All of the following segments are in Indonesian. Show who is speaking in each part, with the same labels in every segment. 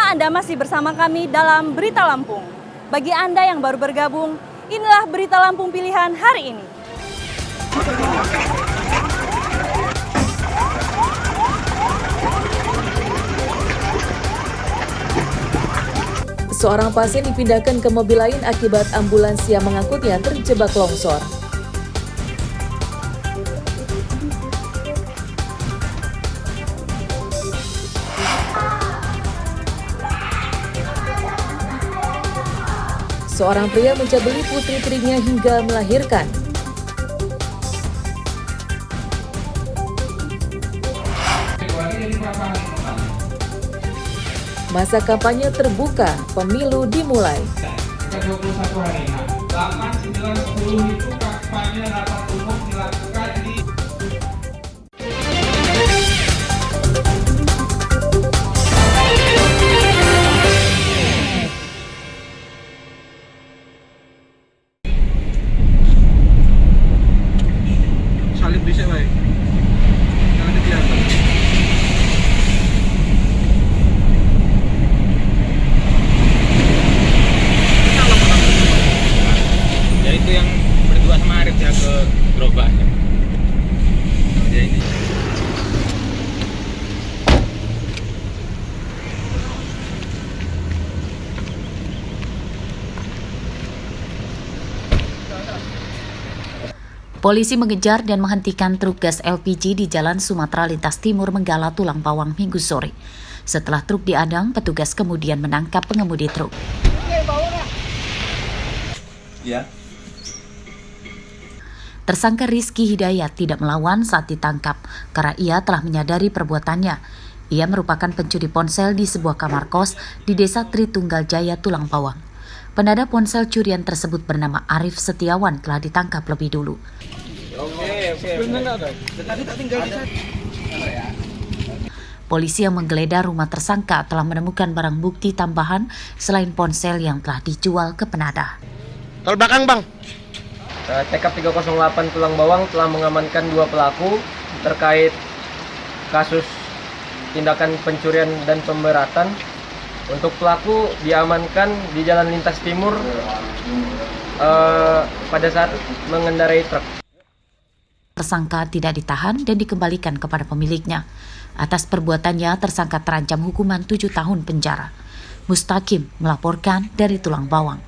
Speaker 1: Terima Anda masih bersama kami dalam Berita Lampung. Bagi Anda yang baru bergabung, inilah Berita Lampung pilihan hari ini.
Speaker 2: Seorang pasien dipindahkan ke mobil lain akibat ambulans yang mengangkutnya terjebak longsor. Seorang pria mencabuli putri-putrinya hingga melahirkan. Masa kampanye terbuka, pemilu dimulai.
Speaker 3: 21 hari. 8, 9, 10 itu kampanye rapat umum dilakukan di salib di sini, baik. Jangan dibiarkan.
Speaker 4: Ya itu yang berdua sama Arif ya ke gerobaknya. Ya ini.
Speaker 5: Polisi mengejar dan menghentikan truk gas LPG di Jalan Sumatera Lintas Timur Menggala Tulang Bawang Minggu sore. Setelah truk diadang, petugas kemudian menangkap pengemudi truk.
Speaker 4: Ya.
Speaker 5: Tersangka Rizky Hidayat tidak melawan saat ditangkap karena ia telah menyadari perbuatannya. Ia merupakan pencuri ponsel di sebuah kamar kos di Desa Tritunggal Jaya, Tulang Bawang. Penada ponsel curian tersebut bernama Arif Setiawan telah ditangkap lebih dulu. Polisi yang menggeledah rumah tersangka telah menemukan barang bukti tambahan selain ponsel yang telah dijual ke penada.
Speaker 4: Tol belakang, Bang.
Speaker 6: TK 308 Tulang Bawang telah mengamankan 2 pelaku terkait kasus tindakan pencurian dan pemberatan. Untuk pelaku diamankan di Jalan Lintas Timur pada saat mengendarai truk.
Speaker 5: Tersangka tidak ditahan dan dikembalikan kepada pemiliknya. Atas perbuatannya, tersangka terancam hukuman 7 tahun penjara. Mustaqim melaporkan dari Tulang Bawang.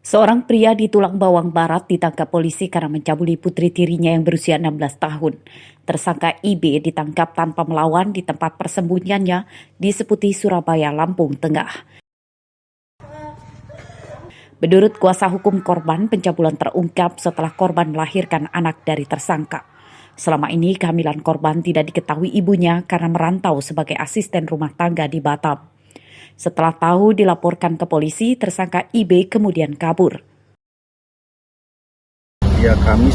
Speaker 5: Seorang pria di Tulang Bawang Barat ditangkap polisi karena mencabuli putri tirinya yang berusia 16 tahun. Tersangka IB ditangkap tanpa melawan di tempat persembunyiannya di Seputi, Surabaya, Lampung Tengah. Menurut kuasa hukum korban, pencabulan terungkap setelah korban melahirkan anak dari tersangka. Selama ini kehamilan korban tidak diketahui ibunya karena merantau sebagai asisten rumah tangga di Batam. Setelah tahu dilaporkan ke polisi, tersangka IB kemudian kabur.
Speaker 7: Ya kami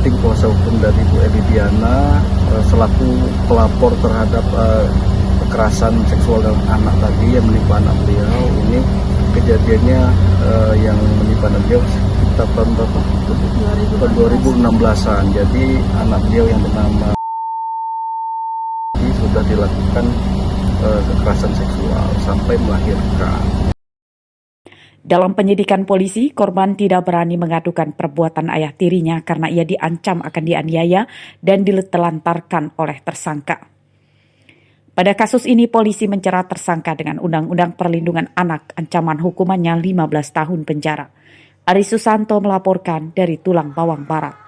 Speaker 7: tim kuasa hukum dari Bu Elidiana selaku pelapor terhadap kekerasan seksual dalam anak tadi yang menimpa anak beliau. Ini kejadiannya yang menimpa anak beliau sekitar tahun berapa? Tahun 2016-an. Jadi anak beliau yang bernama sudah dilakukan kekerasan seksual sampai melahirkan.
Speaker 5: Dalam penyidikan polisi, korban tidak berani mengadukan perbuatan ayah tirinya karena ia diancam akan dianiaya dan ditelantarkan oleh tersangka. Pada kasus ini, polisi menjerat tersangka dengan Undang-Undang Perlindungan Anak, ancaman hukumannya 15 tahun penjara. Ari Susanto melaporkan dari Tulang Bawang Barat.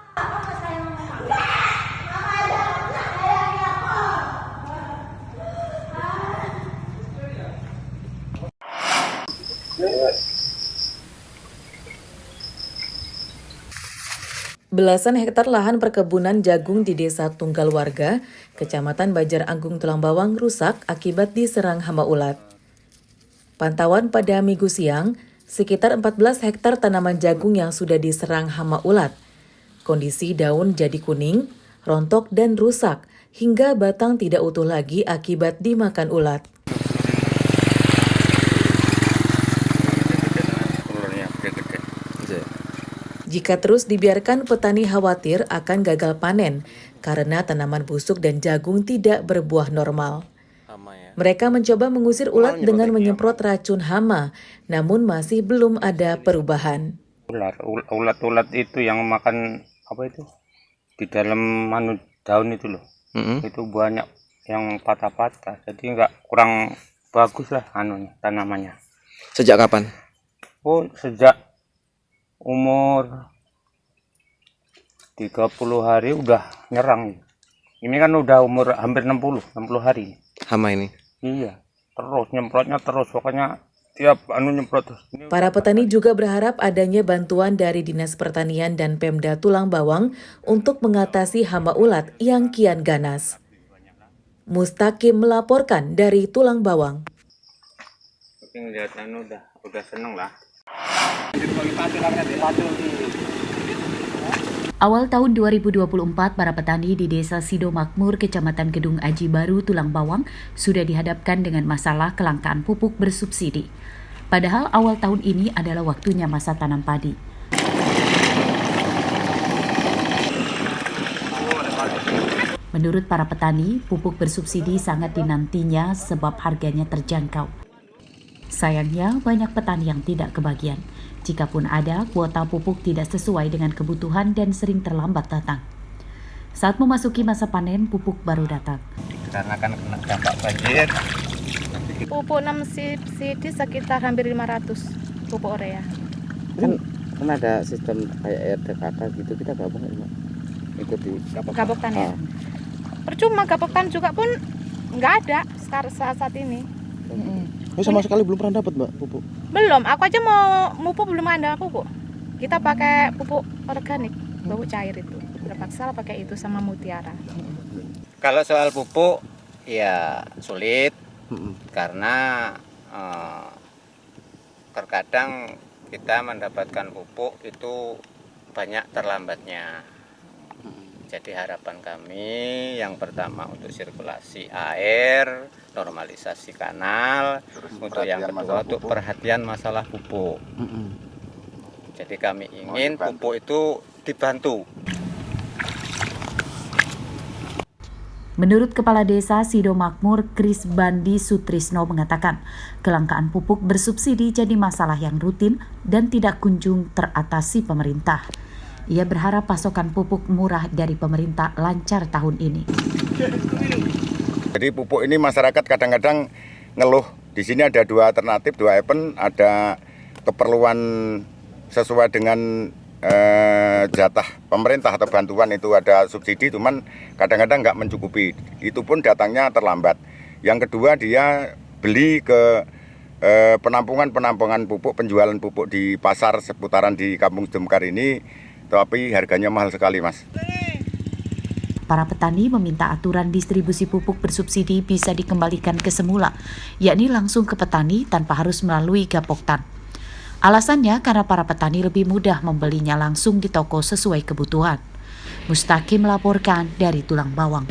Speaker 2: Belasan hektar lahan perkebunan jagung di Desa Tunggal Warga, Kecamatan Bajar Anggung, Tulang Bawang rusak akibat diserang hama ulat. Pantauan pada Minggu siang, sekitar 14 hektar tanaman jagung yang sudah diserang hama ulat. Kondisi daun jadi kuning, rontok dan rusak, hingga batang tidak utuh lagi akibat dimakan ulat. Jika terus dibiarkan, petani khawatir akan gagal panen karena tanaman busuk dan jagung tidak berbuah normal. Mereka mencoba mengusir ulat dengan menyemprot racun hama, namun masih belum ada perubahan.
Speaker 4: Ulat itu yang makan apa itu di dalam daun itu loh. Itu banyak yang patah-patah, jadi nggak kurang bagus lah tanamannya.
Speaker 8: Sejak kapan?
Speaker 4: Oh, sejak umur 30 hari udah nyerang. Ini kan udah umur hampir 60 hari.
Speaker 8: Hama ini?
Speaker 4: Iya, terus nyemprotnya terus, pokoknya tiap nyemprot terus.
Speaker 2: Para petani juga berharap adanya bantuan dari Dinas Pertanian dan Pemda Tulang Bawang untuk mengatasi hama ulat yang kian ganas. Mustaqim melaporkan dari Tulang Bawang.
Speaker 4: Tapi ngeliat udah seneng lah.
Speaker 5: Awal tahun 2024, para petani di Desa Sido Makmur, Kecamatan Gedung Aji Baru, Tulang Bawang, sudah dihadapkan dengan masalah kelangkaan pupuk bersubsidi. Padahal awal tahun ini adalah waktunya masa tanam padi. Menurut para petani, pupuk bersubsidi sangat dinantinya sebab harganya terjangkau. Sayangnya, banyak petani yang tidak kebagian. Jikapun ada, kuota pupuk tidak sesuai dengan kebutuhan dan sering terlambat datang. Saat memasuki masa panen, pupuk baru datang.
Speaker 4: Karena kan kena dampak banjir.
Speaker 9: Pupuk 6 subsidi sekitar hampir 500 pupuk urea.
Speaker 8: Kan ada sistem kayak RTKK gitu, kita gabung ikuti
Speaker 9: Gabok tani ya. Percuma gabok tani juga pun nggak ada saat ini.
Speaker 8: Sama sekali belum pernah dapat Mbak pupuk?
Speaker 9: Belum, aku aja mau pupuk belum ada pupuk. Kita pakai pupuk organik, pupuk cair itu. Terpaksa pakai itu sama Mutiara.
Speaker 10: Kalau soal pupuk ya sulit karena terkadang kita mendapatkan pupuk itu banyak terlambatnya. Jadi harapan kami yang pertama untuk sirkulasi air, normalisasi kanal, untuk yang kedua untuk perhatian masalah pupuk. Jadi kami ingin pupuk itu dibantu.
Speaker 5: Menurut Kepala Desa Sido Makmur, Kris Bandi Sutrisno mengatakan, kelangkaan pupuk bersubsidi jadi masalah yang rutin dan tidak kunjung teratasi pemerintah. Ia berharap pasokan pupuk murah dari pemerintah lancar tahun ini.
Speaker 11: Jadi pupuk ini masyarakat kadang-kadang ngeluh. Di sini ada dua alternatif, dua event, ada keperluan sesuai dengan jatah pemerintah atau bantuan itu ada subsidi, cuman kadang-kadang nggak mencukupi. Itu pun datangnya terlambat. Yang kedua dia beli ke penampungan pupuk, penjualan pupuk di pasar seputaran di Kampung Demkar ini, tapi harganya mahal sekali, Mas.
Speaker 5: Para petani meminta aturan distribusi pupuk bersubsidi bisa dikembalikan ke semula, yakni langsung ke petani tanpa harus melalui Gapoktan. Alasannya karena para petani lebih mudah membelinya langsung di toko sesuai kebutuhan. Mustaqim melaporkan dari Tulang Bawang.